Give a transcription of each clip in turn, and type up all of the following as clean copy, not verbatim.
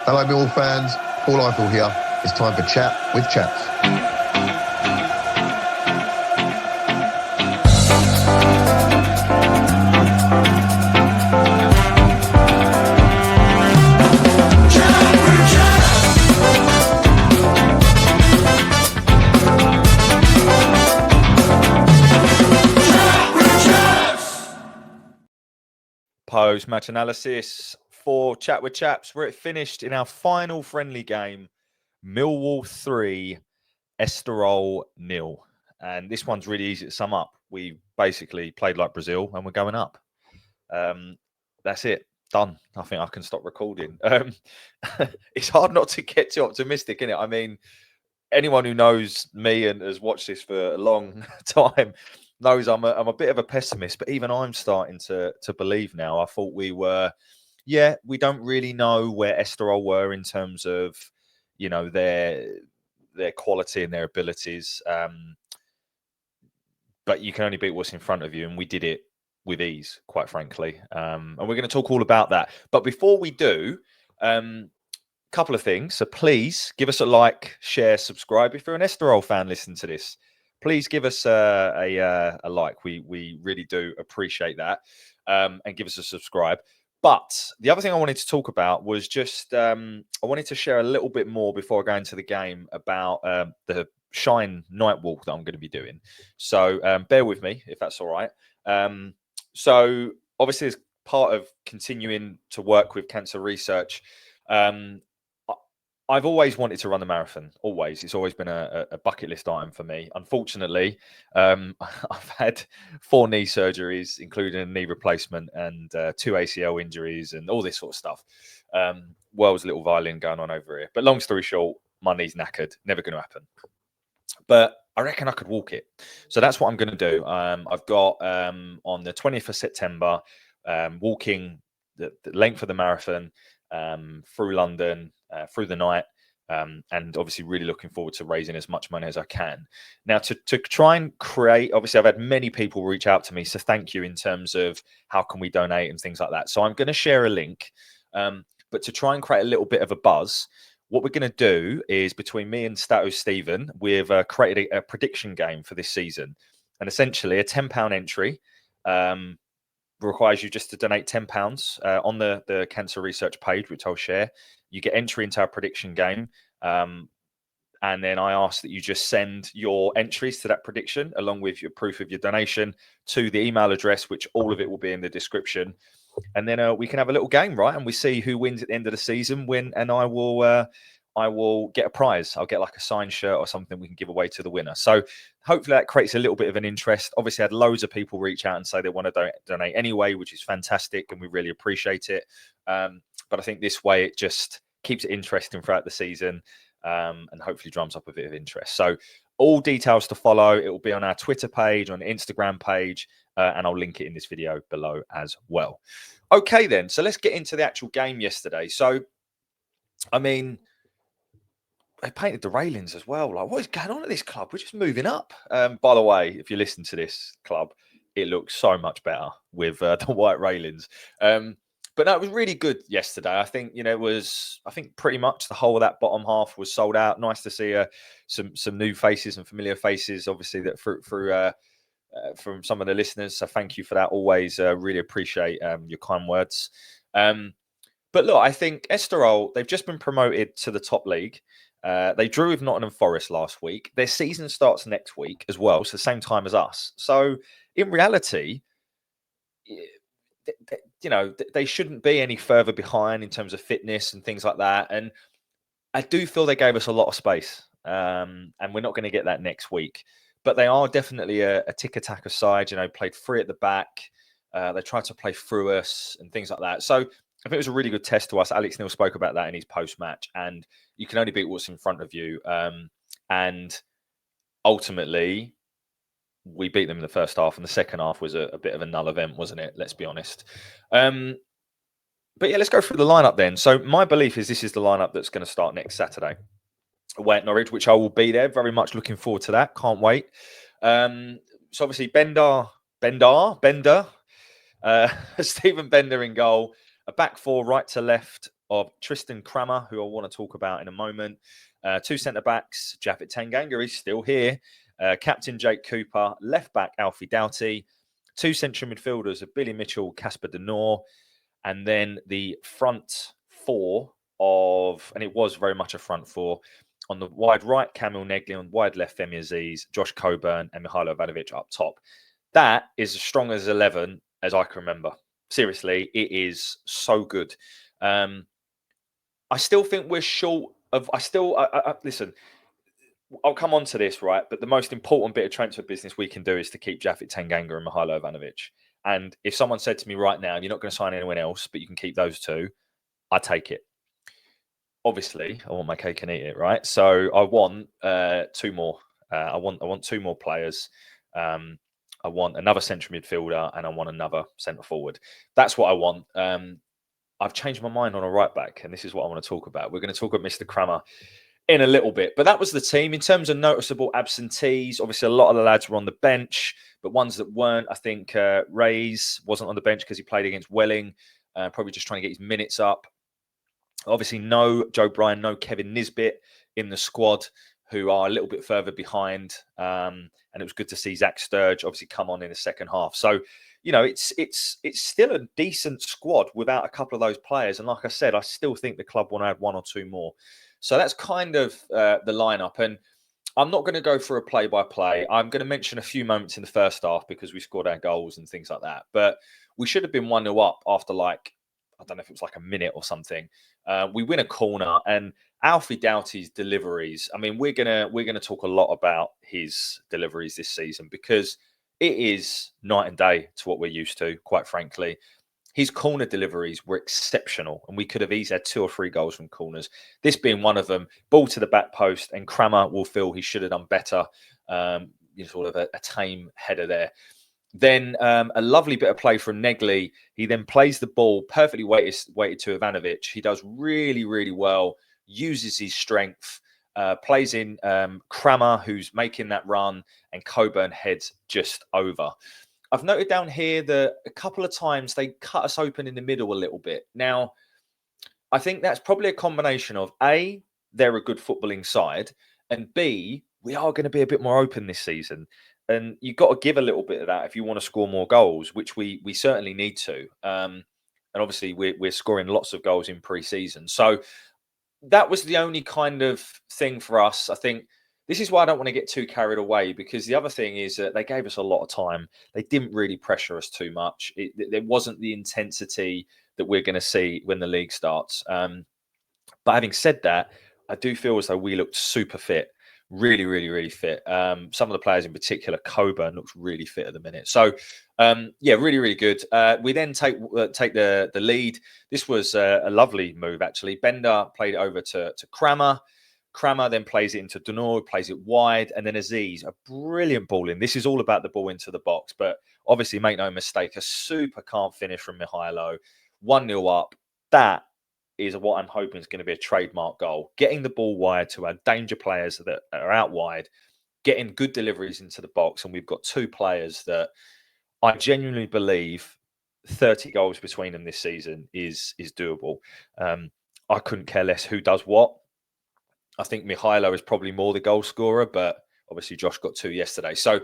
Hello, Millwall fans. Paul Eiffel here. It's time for Chat with Chaps. Post-match analysis for Chat with Chaps. We're finished in our final friendly game, Millwall 3, Estoril 0. And this one's really easy to sum up. We basically played like Brazil and we're going up. That's it. Done. I think I can stop recording. It's hard not to get too optimistic, isn't it? I mean, anyone who knows me and has watched this for a long time knows I'm a bit of a pessimist, but even I'm starting to believe now. I thought we were, we don't really know where Estoril were in terms of, you know, their quality and their abilities. But you can only beat what's in front of you, and we did it with ease, quite frankly. And we're going to talk all about that. But before we do, couple of things. So please give us a like, share, subscribe. If you're an Estoril fan listening to this, please give us a like. We really do appreciate that, and give us a subscribe. But the other thing I wanted to talk about was just I wanted to share a little bit more before I go into the game about the Shine night walk that I'm going to be doing. So bear with me if that's all right. So obviously, as part of continuing to work with cancer research, I've always wanted to run the marathon. Always. It's always been a bucket list item for me. Unfortunately, I've had 4 knee surgeries, including a knee replacement and 2 ACL injuries and all this sort of stuff. World's little violin going on over here. But long story short, my knee's knackered. Never going to happen. But I reckon I could walk it. So that's what I'm going to do. I've got on the 20th of September, walking the length of the marathon through London, through the night, and obviously really looking forward to raising as much money as I can. Now, to try and create, obviously I've had many people reach out to me, so thank you in terms of how can we donate and things like that. So I'm going to share a link, but to try and create a little bit of a buzz, what we're going to do is between me and Stato Stephen, we've created a prediction game for this season, and essentially a £10 entry requires you just to donate £10 on the cancer research page, which I'll share. You get entry into our prediction game. And then I ask that you just send your entries to that prediction along with your proof of your donation to the email address, which all of it will be in the description. And then we can have a little game, right? And we see who wins at the end of the season. And I will get a prize. I'll get like a signed shirt or something we can give away to the winner. So hopefully that creates a little bit of an interest. Obviously, I had loads of people reach out and say they want to donate anyway, which is fantastic. And we really appreciate it. But I think this way it just keeps it interesting throughout the season, and hopefully drums up a bit of interest. So all details to follow. It will be on our Twitter page, on the Instagram page, and I'll link it in this video below as well. Okay, then. So let's get into the actual game yesterday. So, I mean, they painted the railings as well. Like, what is going on at this club? We're just moving up. By the way, if you listen to this club, it looks so much better with the white railings. But no, it was really good yesterday. I think, it was, pretty much the whole of that bottom half was sold out. Nice to see some new faces and familiar faces, obviously, that from some of the listeners. So thank you for that. Always really appreciate your kind words. But look, I think Estoril, they've just been promoted to the top league. They drew with Nottingham Forest last week. Their season starts next week as well, so the same time as us. So in reality, they shouldn't be any further behind in terms of fitness and things like that. And I do feel they gave us a lot of space, and we're not going to get that next week. But they are definitely a tick-attacker side, played free at the back. They tried to play through us and things like that. So I think it was a really good test to us. Alex Neil spoke about that in his post-match, and you can only beat what's in front of you. And ultimately, we beat them in the first half, and the second half was a bit of a null event, wasn't it? Let's be honest. But yeah, let's go through the lineup then. So my belief is this is the lineup that's going to start next Saturday away at Norwich, which I will be there. Very much looking forward to that. Can't wait. So obviously Bender, Stephen Bender in goal. A back four, right to left, of Tristan Kramer, who I want to talk about in a moment. 2 centre-backs, Japhet Tanganga is still here. Captain Jake Cooper, left-back Alfie Doughty. 2 central midfielders of Billy Mitchell, Casper De Noor. And then the front 4 of, and it was very much a front 4, on the wide right, Kamil Negli, on wide left, Femi Aziz, Josh Coburn, and Mihailo Ivanovic up top. That is as strong as 11 as I can remember. Seriously, it is so good. I still think we're short of. Listen. I'll come on to this, right? But the most important bit of transfer business we can do is to keep Japhet Tanganga and Mihailo Ivanovic. And if someone said to me right now, you're not going to sign anyone else, but you can keep those 2, I take it. Obviously, I want my cake and eat it, right? So I want 2 more. I want 2 more players. I want another central midfielder and I want another centre forward. That's what I want. I've changed my mind on a right back, and this is what I want to talk about. We're going to talk about Mr. Kramer in a little bit, but that was the team. In terms of noticeable absentees, obviously a lot of the lads were on the bench, but ones that weren't, I think Reyes wasn't on the bench because he played against Welling, probably just trying to get his minutes up. Obviously, no Joe Bryan, no Kevin Nisbet in the squad, who are a little bit further behind. And it was good to see Zach Sturge obviously come on in the second half. So, you know, it's still a decent squad without a couple of those players. And like I said, I still think the club want to add 1 or 2 more. So that's kind of the lineup. And I'm not going to go for a play-by-play. I'm going to mention a few moments in the first half because we scored our goals and things like that. But we should have been 1-0 up after I don't know if it was like a minute or something. We win a corner, and Alfie Doughty's deliveries. I mean, we're gonna talk a lot about his deliveries this season because it is night and day to what we're used to. Quite frankly, his corner deliveries were exceptional, and we could have easily had 2 or 3 goals from corners. This being one of them, ball to the back post, and Kramer will feel he should have done better. Sort of a tame header there. Then a lovely bit of play from Negli. He then plays the ball perfectly weighted to Ivanovic. He does really, really well, uses his strength, plays in Kramer, who's making that run, and Coburn heads just over. I've noted down here that a couple of times they cut us open in the middle a little bit. Now, I think that's probably a combination of A, they're a good footballing side, and B, we are going to be a bit more open this season. And you've got to give a little bit of that if you want to score more goals, which we certainly need to. And obviously, we're scoring lots of goals in pre-season. So that was the only kind of thing for us. I think this is why I don't want to get too carried away, because the other thing is that they gave us a lot of time. They didn't really pressure us too much. There wasn't the intensity that we're going to see when the league starts. But having said that, I do feel as though we looked super fit. Really, really, really fit. Some of the players in particular, Coburn looks really fit at the minute. So, really, really good. We then take the lead. This was a lovely move, actually. Bender played it over to Kramer. Kramer then plays it into De Noor, plays it wide, and then Aziz, a brilliant ball in. This is all about the ball into the box, but obviously, make no mistake, a super calm finish from Mihailo. 1-0 up. That is what I'm hoping is going to be a trademark goal. Getting the ball wide to our danger players that are out wide, getting good deliveries into the box. And we've got 2 players that I genuinely believe 30 goals between them this season is doable. I couldn't care less who does what. I think Mihailo is probably more the goal scorer, but obviously Josh got 2 yesterday. So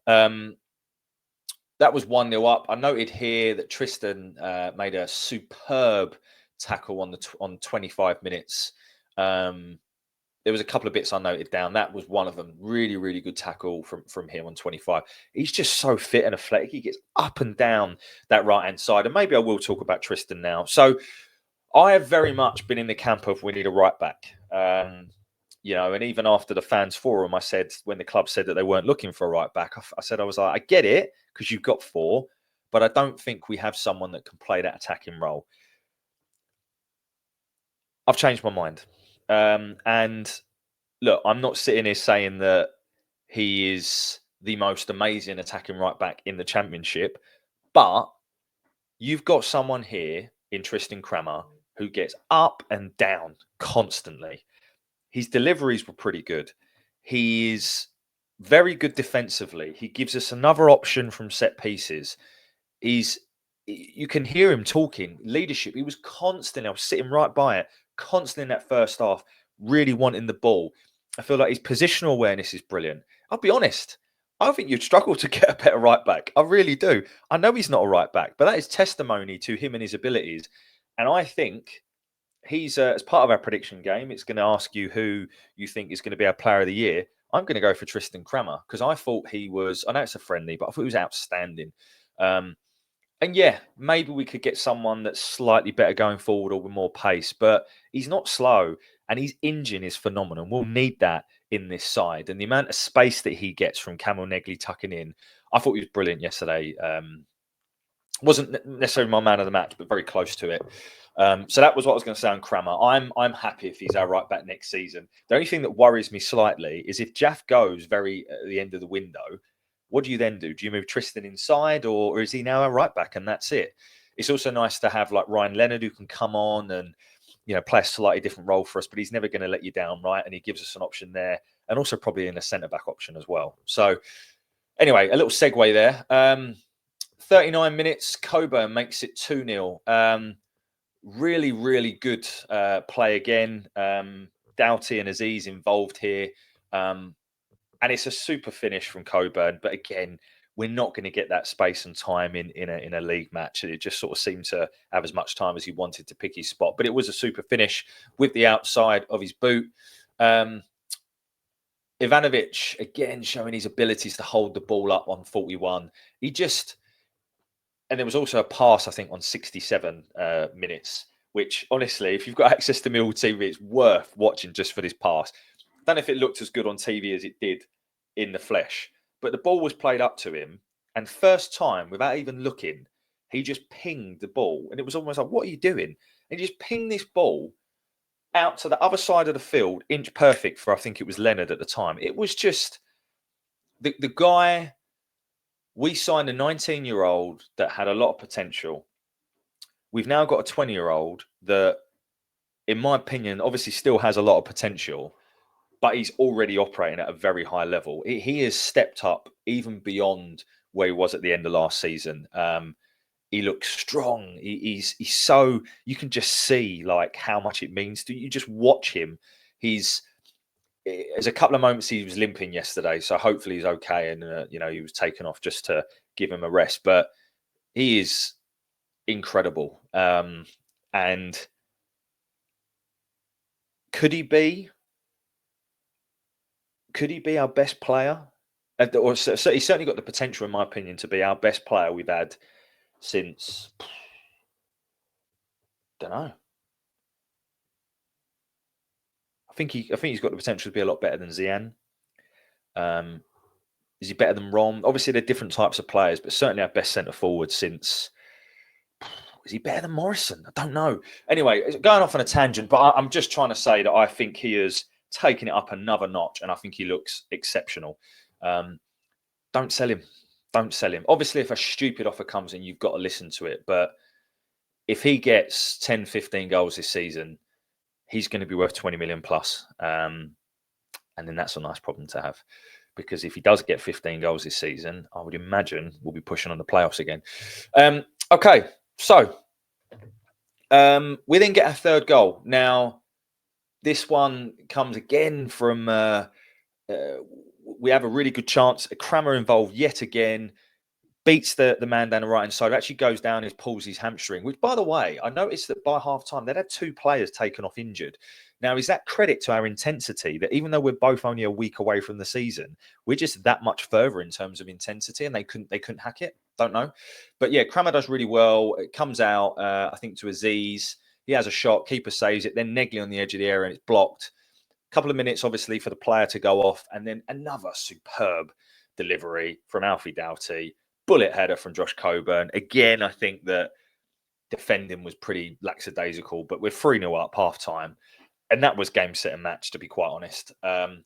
that was 1-0 up. I noted here that Tristan made a superb tackle on 25 minutes. There was a couple of bits I noted down. That was one of them. Really, really good tackle from him on 25. He's just so fit and athletic. He gets up and down that right-hand side. And maybe I will talk about Tristan now. So I have very much been in the camp of we need a right back. And even after the fans forum, I said, when the club said that they weren't looking for a right back, I said, I was like, I get it because you've got 4, but I don't think we have someone that can play that attacking role. I've changed my mind. And look, I'm not sitting here saying that he is the most amazing attacking right back in the Championship, but you've got someone here in Tristan Kramer who gets up and down constantly. His deliveries were pretty good. He is very good defensively. He gives us another option from set pieces. He's you can hear him talking leadership. He was constantly, I was sitting right by it, constantly in that first half, really wanting the ball. I feel like his positional awareness is brilliant. I'll be honest, I think you'd struggle to get a better right back. I really do. I know he's not a right back, but that is testimony to him and his abilities. And I think he's, as part of our prediction game, it's going to ask you who you think is going to be our player of the year. I'm going to go for Tristan Kramer because I thought he was, I know it's a friendly, but I thought he was outstanding. And yeah, maybe we could get someone that's slightly better going forward or with more pace, but he's not slow and his engine is phenomenal. We'll need that in this side. And the amount of space that he gets from Camel Negley tucking in, I thought he was brilliant yesterday. Wasn't necessarily my man of the match, but very close to it. So that was what I was going to say on Kramer. I'm happy if he's our right back next season. The only thing that worries me slightly is if Jaff goes very at the end of the window, what do you then do? Do you move Tristan inside, or is he now a right back and that's it? It's also nice to have like Ryan Leonard who can come on and play a slightly different role for us, but he's never going to let you down, right? And he gives us an option there, and also probably in a centre back option as well. So anyway, a little segue there. 39 minutes, Coburn makes it 2-0. Really, really good play again. Doughty and Aziz involved here. And it's a super finish from Coburn. But again, we're not going to get that space and time in a league match. It just sort of seemed to have as much time as he wanted to pick his spot. But it was a super finish with the outside of his boot. Ivanovic, again, showing his abilities to hold the ball up on 41. And there was also a pass, I think, on 67 minutes, which honestly, if you've got access to Millwall TV, it's worth watching just for this pass. I don't know if it looked as good on TV as it did in the flesh, but the ball was played up to him. And first time, without even looking, he just pinged the ball. And it was almost like, what are you doing? And he just pinged this ball out to the other side of the field, inch perfect for, I think it was Leonard at the time. It was just the guy. We signed a 19-year-old that had a lot of potential. We've now got a 20-year-old that, in my opinion, obviously still has a lot of potential, but he's already operating at a very high level. He has stepped up even beyond where he was at the end of last season. He looks strong. He's so, you can just see like how much it means to you. Just watch him. There's a couple of moments he was limping yesterday, so hopefully he's okay. And he was taken off just to give him a rest. But he is incredible. And could he be our best player? Or so he's certainly got the potential, in my opinion, to be our best player we've had since. Don't know. I think he's got the potential to be a lot better than Zian. Is he better than Rom? Obviously, they're different types of players, but certainly our best centre forward since. Is he better than Morrison? I don't know. Anyway, going off on a tangent, but I'm just trying to say that I think he has taken it up another notch, and I think he looks exceptional. Don't sell him. Don't sell him. Obviously, if a stupid offer comes in, you've got to listen to it. But if he gets 10, 15 goals this season, he's going to be worth 20 million plus. And then that's a nice problem to have. Because if he does get 15 goals this season, I would imagine we'll be pushing on the playoffs again. Okay, so we then get our third goal. Now, this one comes again from... we have a really good chance. Kramer involved yet again. Beats the man down the right-hand side. Actually goes down and pulls his hamstring, which, by the way, I noticed that by half-time, they'd had 2 players taken off injured. Now, is that credit to our intensity that even though we're both only a week away from the season, we're just that much further in terms of intensity and they couldn't hack it? Don't know. But yeah, Kramer does really well. It comes out, I think, to Aziz. He has a shot. Keeper saves it. Then Negley on the edge of the area and it's blocked. A couple of minutes, obviously, for the player to go off. And then another superb delivery from Alfie Doughty. Bullet header from Josh Coburn. Again, I think that defending was pretty lackadaisical, but we're 3-0 up half-time. And that was game, set and match, to be quite honest. The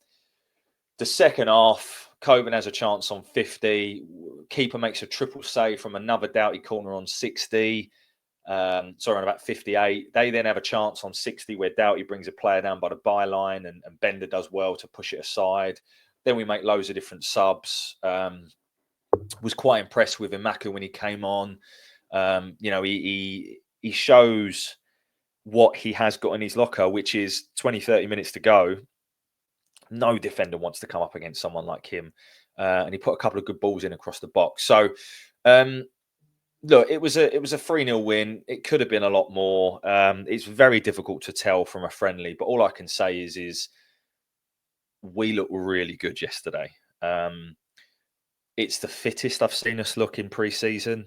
second half, Coburn has a chance on 50. Keeper makes a triple save from another Doughty corner on 60. On about 58. They then have a chance on 60 where Doughty brings a player down by the byline and Bender does well to push it aside. Then we make loads of different subs. Was quite impressed with Imaku when he came on. He shows what he has got in his locker, which is 20, 30 minutes to go. No defender wants to come up against someone like him. And he put a couple of good balls in across the box. So, look, it was a 3-0 win. It could have been a lot more. It's very difficult to tell from a friendly, but all I can say is we looked really good yesterday. It's the fittest I've seen us look in pre-season.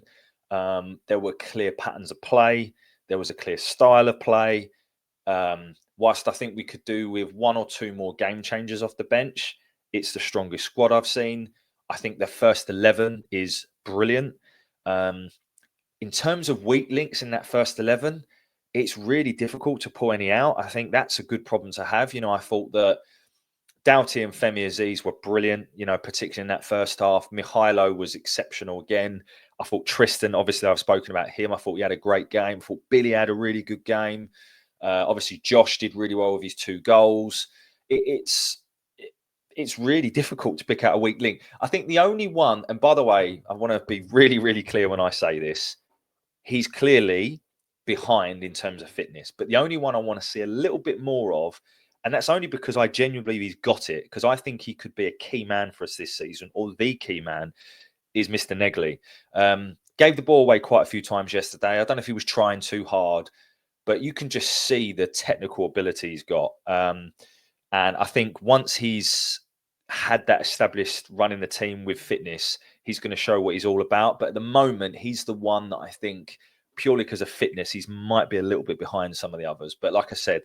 There were clear patterns of play. There was a clear style of play. Whilst I think we could do with 1 or 2 more game changers off the bench, it's the strongest squad I've seen. I think the first 11 is brilliant. In terms of weak links in that first 11, it's really difficult to pull any out. I think that's a good problem to have. I thought that Doughty and Femi Aziz were brilliant, particularly in that first half. Mihailo was exceptional again. I thought Tristan, obviously I've spoken about him. I thought he had a great game. I thought Billy had a really good game. Obviously Josh did really well with his 2 goals. It's really difficult to pick out a weak link. I think the only one, and by the way, I want to be really, really clear when I say this, he's clearly behind in terms of fitness, but the only one I want to see a little bit more of, and that's only because I genuinely believe he's got it, because I think he could be a key man for us this season, or the key man, is Mr. Negley. Gave the ball away quite a few times yesterday. I don't know if he was trying too hard, but you can just see the technical ability he's got. And I think once he's had that established running the team with fitness, he's going to show what he's all about. But at the moment, he's the one that I think, purely because of fitness, he might be a little bit behind some of the others. But like I said,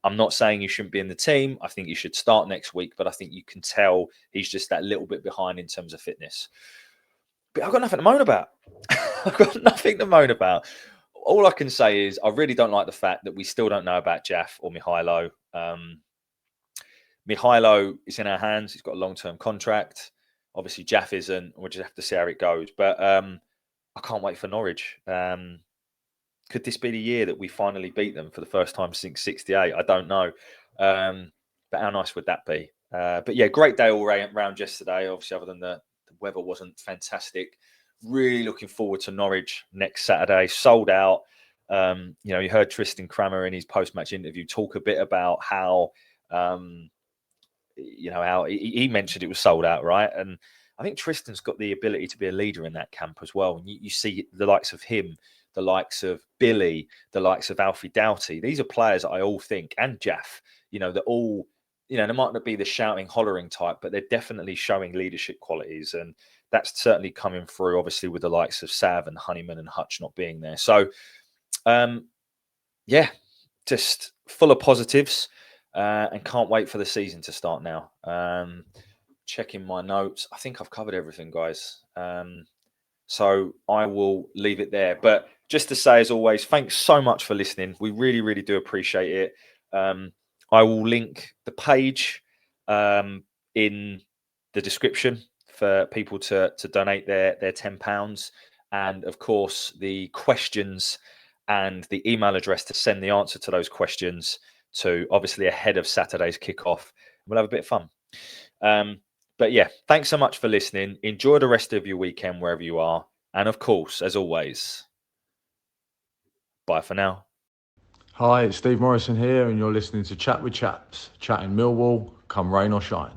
I'm not saying you shouldn't be in the team. I think you should start next week, but I think you can tell he's just that little bit behind in terms of fitness. But I've got nothing to moan about. I've got nothing to moan about. All I can say is I really don't like the fact that we still don't know about Jaff or Mihailo. Mihailo is in our hands. He's got a long-term contract. Obviously, Jaff isn't. We'll just have to see how it goes. But I can't wait for Norwich. Could this be the year that we finally beat them for the first time since '68? I don't know. But how nice would that be? But yeah, great day all round yesterday. Obviously, other than the weather wasn't fantastic. Really looking forward to Norwich next Saturday. Sold out. You heard Tristan Kramer in his post-match interview talk a bit about how, how he mentioned it was sold out, right? And I think Tristan's got the ability to be a leader in that camp as well. And you see the likes of him, the likes of Billy, the likes of Alfie Doughty. These are players that I all think, and Jaff, they're all, they might not be the shouting, hollering type, but they're definitely showing leadership qualities. And that's certainly coming through, obviously, with the likes of Sav and Honeyman and Hutch not being there. So, just full of positives and can't wait for the season to start now. Checking my notes. I think I've covered everything, guys. So I will leave it there. But just to say, as always, thanks so much for listening. We really, really do appreciate it. I will link the page in the description for people to donate their £10. And of course, the questions and the email address to send the answer to those questions to, obviously ahead of Saturday's kickoff. We'll have a bit of fun. But yeah, thanks so much for listening. Enjoy the rest of your weekend wherever you are. And of course, as always, bye for now. Hi, it's Steve Morrison here, and you're listening to Chat with Chaps, chatting Millwall, come rain or shine.